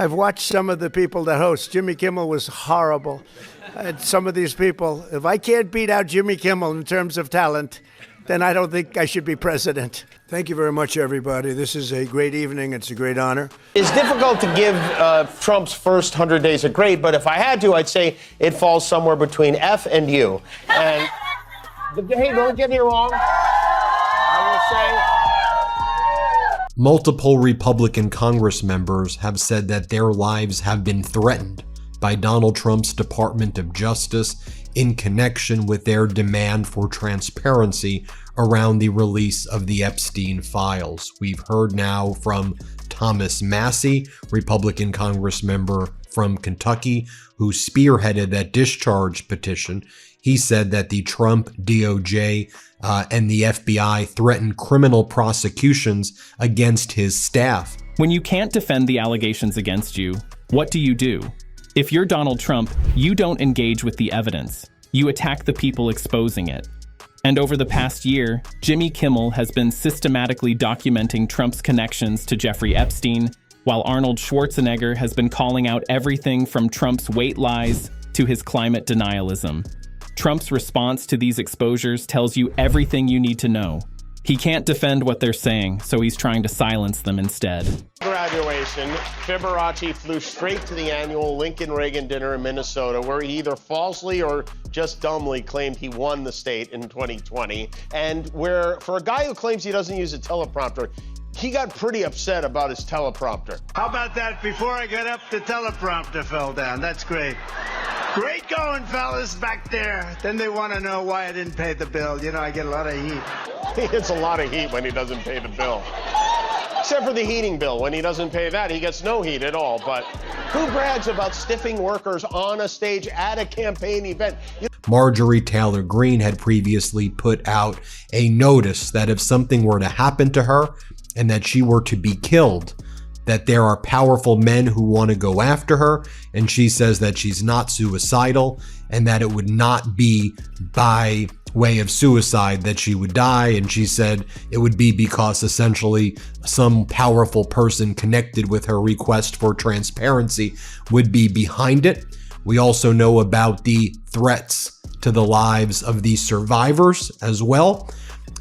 I've watched some of the people that host. Jimmy Kimmel was horrible. And some of these people, if I can't beat out Jimmy Kimmel in terms of talent, then I don't think I should be president. Thank you very much, everybody. This is a great evening. It's a great honor. It's difficult to give Trump's first 100 days a grade, but if I had to, I'd say it falls somewhere between F and U. And hey, don't get me wrong. I will say, multiple Republican Congress members have said that their lives have been threatened by Donald Trump's Department of Justice in connection with their demand for transparency around the release of the Epstein files. We've heard now from Thomas Massie, Republican Congress member from Kentucky, who spearheaded that discharge petition. He said that the Trump DOJ and the FBI threatened criminal prosecutions against his staff. When you can't defend the allegations against you, what do? If you're Donald Trump, you don't engage with the evidence. You attack the people exposing it. And over the past year, Jimmy Kimmel has been systematically documenting Trump's connections to Jeffrey Epstein, while Arnold Schwarzenegger has been calling out everything from Trump's weight lies to his climate denialism. Trump's response to these exposures tells you everything you need to know. He can't defend what they're saying, so he's trying to silence them instead. graduation, Fiberace flew straight to the annual Lincoln Reagan dinner in Minnesota, where he either falsely or just dumbly claimed he won the state in 2020, and where, for a guy who claims he doesn't use a teleprompter, he got pretty upset about his teleprompter. How about that? Before I got up, the teleprompter fell down. That's great. Great going, fellas, back there. Then they want to know why I didn't pay the bill. You know, I get a lot of heat. He gets a lot of heat when he doesn't pay the bill. Except for the heating bill. When he doesn't pay that, he gets no heat at all. But who brags about stiffing workers on a stage at a campaign event? Marjorie Taylor Greene had previously put out a notice that if something were to happen to her and that she were to be killed, that there are powerful men who want to go after her, and she says that she's not suicidal and that it would not be by way of suicide that she would die, and she said it would be because essentially some powerful person connected with her request for transparency would be behind it. We also know about the threats to the lives of the survivors as well.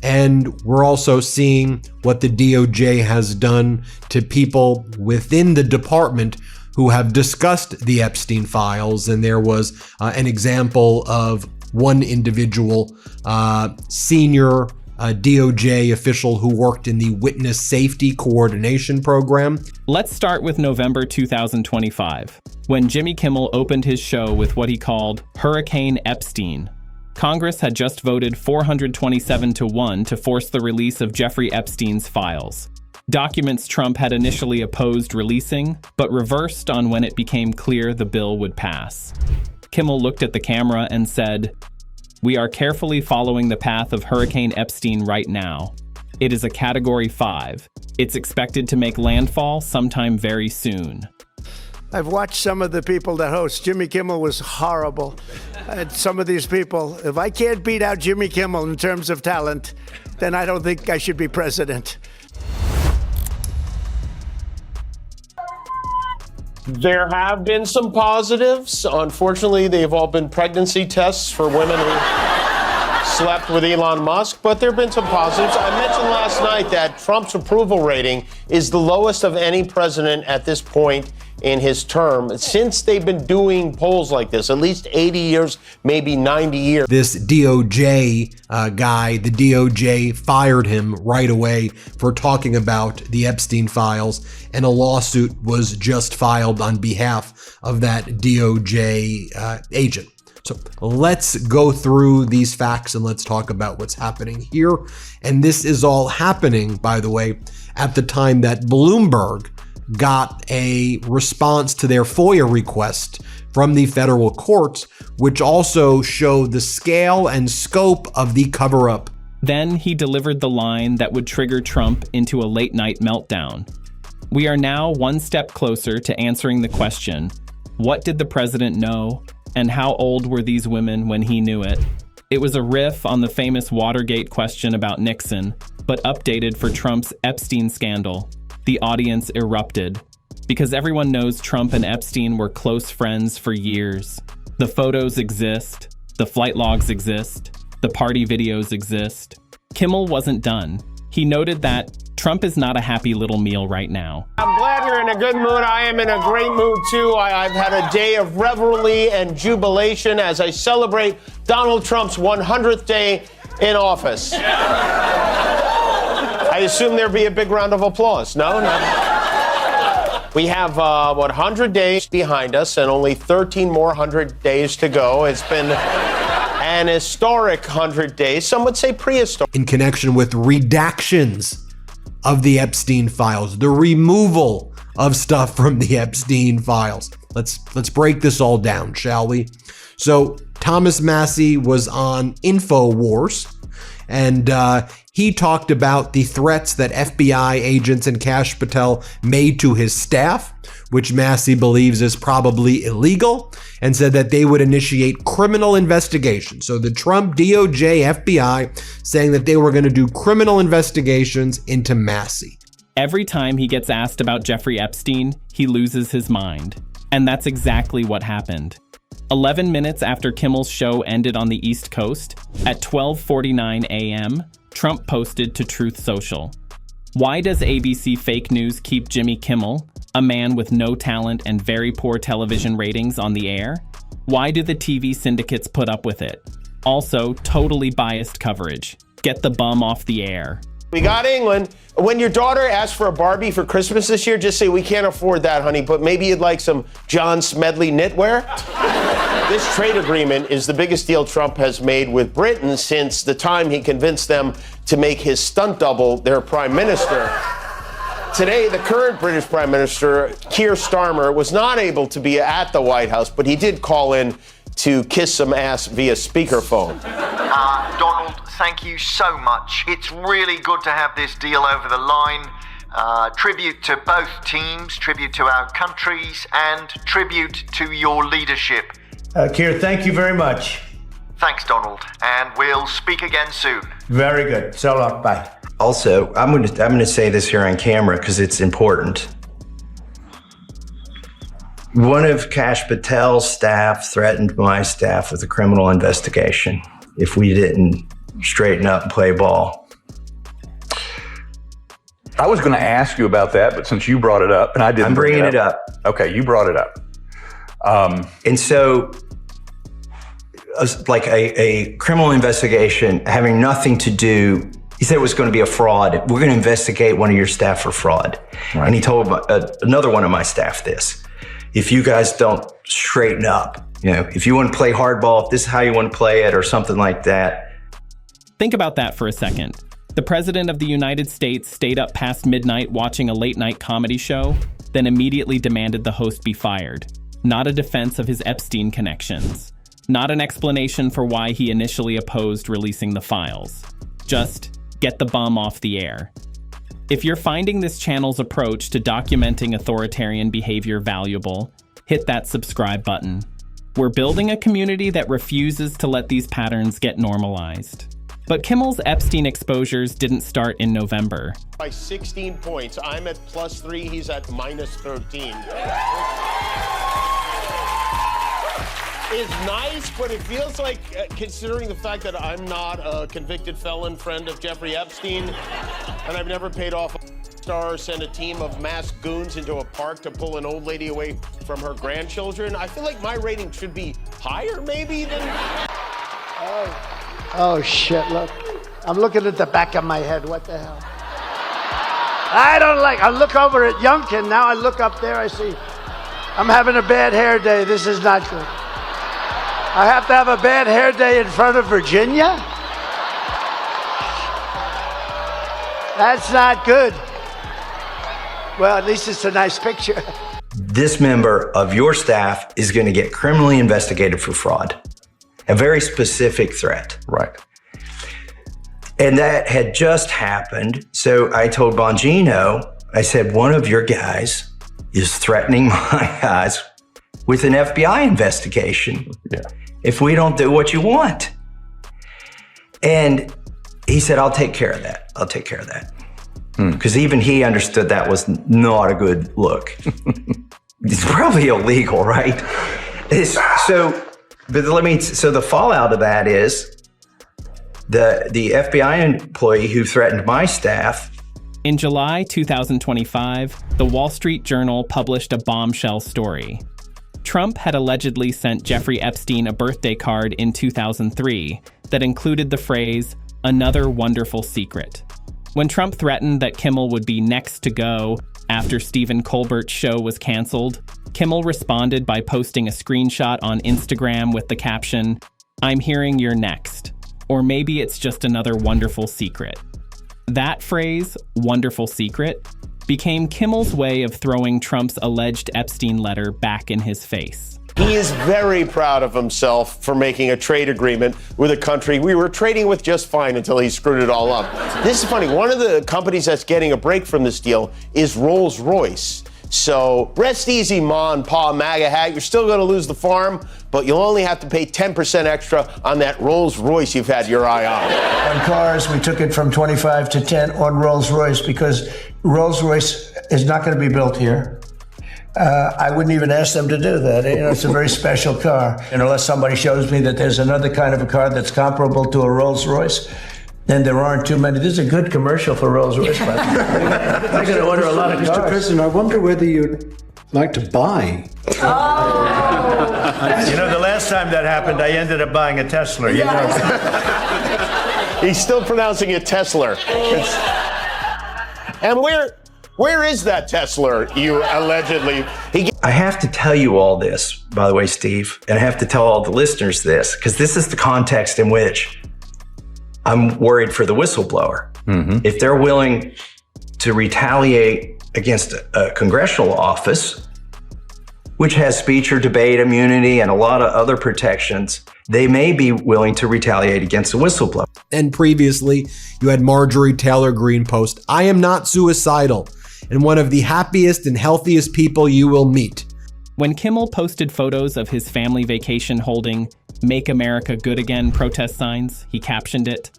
And we're also seeing what the DOJ has done to people within the department who have discussed the Epstein files. And there was an example of one individual, senior DOJ official who worked in the Witness Safety Coordination Program. Let's start with November 2025, when Jimmy Kimmel opened his show with what he called Hurricane Epstein. Congress had just voted 427-1 to force the release of Jeffrey Epstein's files. Documents Trump had initially opposed releasing, but reversed on when it became clear the bill would pass. Kimmel looked at the camera and said, "We are carefully following the path of Hurricane Epstein right now. It is a Category 5. It's expected to make landfall sometime very soon." I've watched some of the people that host. Jimmy Kimmel was horrible. And some of these people, if I can't beat out Jimmy Kimmel in terms of talent, then I don't think I should be president. There have been some positives. Unfortunately, they've all been pregnancy tests for women who slept with Elon Musk, but there have been some positives. I mentioned last night that Trump's approval rating is the lowest of any president at this point in his term since they've been doing polls like this, at least 80 years, maybe 90 years. This DOJ guy, the DOJ fired him right away for talking about the Epstein files, and a lawsuit was just filed on behalf of that DOJ agent. So let's go through these facts and let's talk about what's happening here. And this is all happening, by the way, at the time that Bloomberg got a response to their FOIA request from the federal courts, which also showed the scale and scope of the cover-up. Then he delivered the line that would trigger Trump into a late-night meltdown. We are now one step closer to answering the question, what did the president know, and how old were these women when he knew it? It was a riff on the famous Watergate question about Nixon, but updated for Trump's Epstein scandal. The audience erupted. because everyone knows Trump and Epstein were close friends for years. The photos exist, the flight logs exist, the party videos exist. Kimmel wasn't done. He noted that Trump is not a happy little meal right now. I'm glad you're in a good mood. I am in a great mood, too. I've had a day of revelry and jubilation as I celebrate Donald Trump's 100th day in office. I assume there'd be a big round of applause. No? We have, 100 days behind us and only 13 more 100 days to go. It's been an historic 100 days. Some would say prehistoric. In connection with redactions of the Epstein files, the removal of stuff from the Epstein files. Let's break this all down, shall we? So Thomas Massie was on InfoWars, and he talked about the threats that FBI agents and Kash Patel made to his staff, which Massie believes is probably illegal, and said that they would initiate criminal investigations. So the Trump DOJ FBI saying that they were going to do criminal investigations into Massie. Every time he gets asked about Jeffrey Epstein, he loses his mind. And that's exactly what happened. 11 minutes after Kimmel's show ended on the East Coast, at 12:49 a.m., Trump posted to Truth Social. Why does ABC fake news keep Jimmy Kimmel, a man with no talent and very poor television ratings, on the air? Why do the TV syndicates put up with it? Also, totally biased coverage. Get the bum off the air. We got England. When your daughter asks for a Barbie for Christmas this year, just say, we can't afford that, honey, but maybe you'd like some John Smedley knitwear? This trade agreement is the biggest deal Trump has made with Britain since the time he convinced them to make his stunt double their prime minister. Today, the current British Prime Minister, Keir Starmer, was not able to be at the White House, but he did call in to kiss some ass via speakerphone. Donald, thank you so much. It's really good to have this deal over the line. Tribute to both teams, tribute to our countries, and tribute to your leadership. Keir, thank you very much. Thanks, Donald, and we'll speak again soon. Very good. So long. Bye. Also, I'm going to say this here on camera because it's important. One of Kash Patel's staff threatened my staff with a criminal investigation if we didn't straighten up and play ball. I was going to ask you about that, but since you brought it up, and I didn't, I'm bringing it up. Okay, you brought it up. And so, like a criminal investigation having nothing to do. He said it was going to be a fraud. We're going to investigate one of your staff for fraud. Right. And he told another one of my staff this. If you guys don't straighten up, if you want to play hardball, if this is how you want to play it or something like that. Think about that for a second. The President of the United States stayed up past midnight watching a late-night comedy show, then immediately demanded the host be fired. Not a defense of his Epstein connections. Not an explanation for why he initially opposed releasing the files. Just get the bum off the air. If you're finding this channel's approach to documenting authoritarian behavior valuable, hit that subscribe button. We're building a community that refuses to let these patterns get normalized. But Kimmel's Epstein exposures didn't start in November. By 16 points. I'm at +3, he's at -13. Is nice, but it feels like, considering the fact that I'm not a convicted felon friend of Jeffrey Epstein, and I've never paid off a star or sent a team of masked goons into a park to pull an old lady away from her grandchildren, I feel like my rating should be higher, maybe, than... Oh, shit, look. I'm looking at the back of my head. What the hell? I look over at Youngkin. Now I look up there, I see. I'm having a bad hair day. This is not good. I have to have a bad hair day in front of Virginia? That's not good. Well, at least it's a nice picture. This member of your staff is going to get criminally investigated for fraud. A very specific threat. Right. And that had just happened. So I told Bongino, I said, one of your guys is threatening my guys with an FBI investigation. Yeah. If we don't do what you want. And he said, I'll take care of that. I'll take care of that. because even he understood that was not a good look. It's probably illegal, right? So the fallout of that is the FBI employee who threatened my staff. In July 2025, the Wall Street Journal published a bombshell story. Trump had allegedly sent Jeffrey Epstein a birthday card in 2003 that included the phrase, "another wonderful secret." When Trump threatened that Kimmel would be next to go after Stephen Colbert's show was canceled, Kimmel responded by posting a screenshot on Instagram with the caption, "I'm hearing you're next," or maybe it's just another wonderful secret. That phrase, wonderful secret, became Kimmel's way of throwing Trump's alleged Epstein letter back in his face. He is very proud of himself for making a trade agreement with a country we were trading with just fine until he screwed it all up. This is funny. One of the companies that's getting a break from this deal is Rolls-Royce. So rest easy, Ma and Pa MAGA hat. You're still going to lose the farm, but you'll only have to pay 10% extra on that Rolls-Royce you've had your eye on. On cars, we took it from 25 to 10 on Rolls-Royce because Rolls-Royce is not going to be built here. I wouldn't even ask them to do that. It's a very special car. And unless somebody shows me that there's another kind of a car that's comparable to a Rolls-Royce, then there aren't too many. This is a good commercial for Rolls-Royce. They're going to order a lot of cars. Mr. President, I wonder whether you'd like to buy. You know, the last time that happened, I ended up buying a Tesla. You know? He's still pronouncing it Tesla. And where is that Tesla you allegedly... I have to tell you all this, by the way, Steve, and I have to tell all the listeners this, because this is the context in which I'm worried for the whistleblower. Mm-hmm. If they're willing to retaliate against a congressional office, which has speech or debate immunity and a lot of other protections, they may be willing to retaliate against a whistleblower. And previously, you had Marjorie Taylor Greene post, "I am not suicidal and one of the happiest and healthiest people you will meet." When Kimmel posted photos of his family vacation holding "Make America Good Again" protest signs, he captioned it,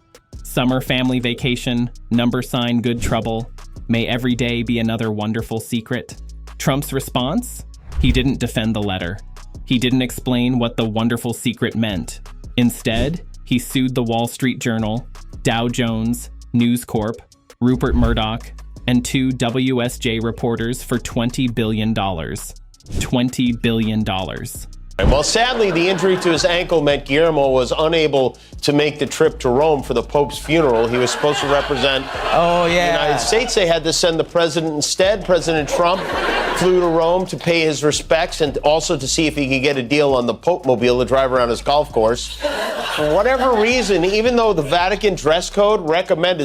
"Summer family vacation, #, good trouble, may every day be another wonderful secret." Trump's response? He didn't defend the letter. He didn't explain what the wonderful secret meant. Instead, he sued the Wall Street Journal, Dow Jones, News Corp, Rupert Murdoch, and 2 WSJ reporters for $20 billion. $20 billion. Well, sadly, the injury to his ankle meant Guillermo was unable to make the trip to Rome for the Pope's funeral. He was supposed to represent the United States. They had to send the president instead. President Trump flew to Rome to pay his respects and also to see if he could get a deal on the Pope-mobile to drive around his golf course. For whatever reason, even though the Vatican dress code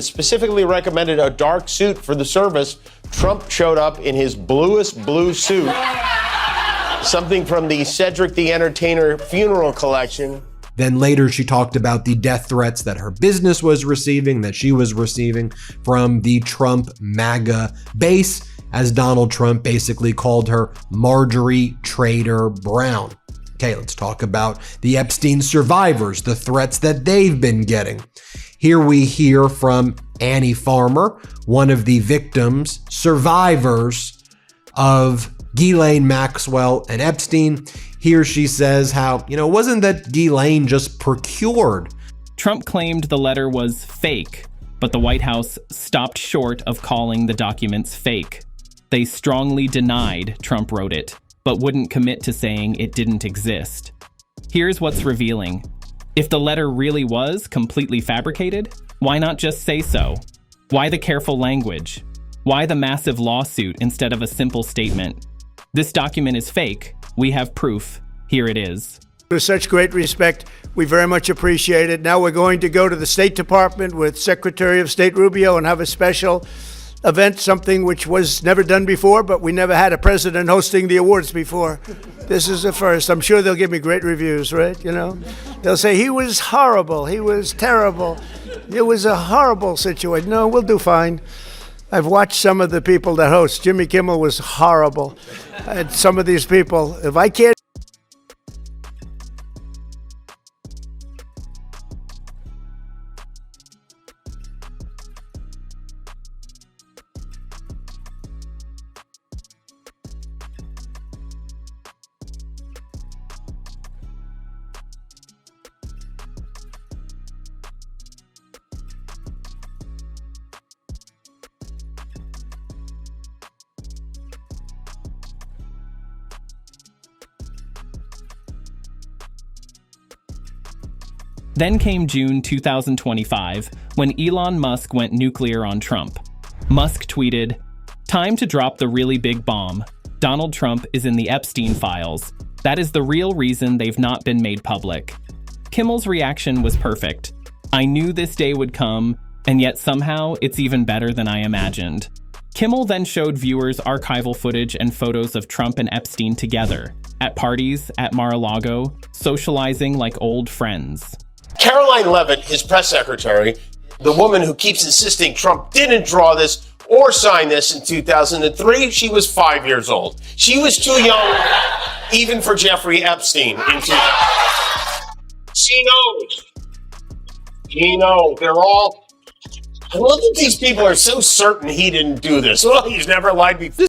specifically recommended a dark suit for the service, Trump showed up in his bluest blue suit. Something from the Cedric the Entertainer funeral collection. Then later she talked about the death threats that her business was receiving, that she was receiving from the Trump MAGA base, as Donald Trump basically called her Marjorie Trader Brown. Okay, let's talk about the Epstein survivors, the threats that they've been getting. Here we hear from Annie Farmer, one of the victims, survivors of Ghislaine Maxwell and Epstein. Here she says how, wasn't that Ghislaine just procured? Trump claimed the letter was fake, but the White House stopped short of calling the documents fake. They strongly denied Trump wrote it, but wouldn't commit to saying it didn't exist. Here's what's revealing. If the letter really was completely fabricated, why not just say so? Why the careful language? Why the massive lawsuit instead of a simple statement? This document is fake. We have proof. Here it is. With such great respect, we very much appreciate it. Now we're going to go to the State Department with Secretary of State Rubio and have a special event, something which was never done before, but we never had a president hosting the awards before. This is the first. I'm sure they'll give me great reviews, right? They'll say, he was horrible. He was terrible. It was a horrible situation. No, we'll do fine. I've watched some of the people that host. Jimmy Kimmel was horrible. And some of these people, if I can't Then came June 2025, when Elon Musk went nuclear on Trump. Musk tweeted, "Time to drop the really big bomb. Donald Trump is in the Epstein files. That is the real reason they've not been made public." Kimmel's reaction was perfect. "I knew this day would come, and yet somehow it's even better than I imagined." Kimmel then showed viewers archival footage and photos of Trump and Epstein together, at parties, at Mar-a-Lago, socializing like old friends. Caroline Leavitt, his press secretary, the woman who keeps insisting Trump didn't draw this or sign this in 2003, she was 5 years old. She was too young even for Jeffrey Epstein in 2000. She knows. She knows. They're all... I love that these people are so certain he didn't do this. Well, he's never lied before.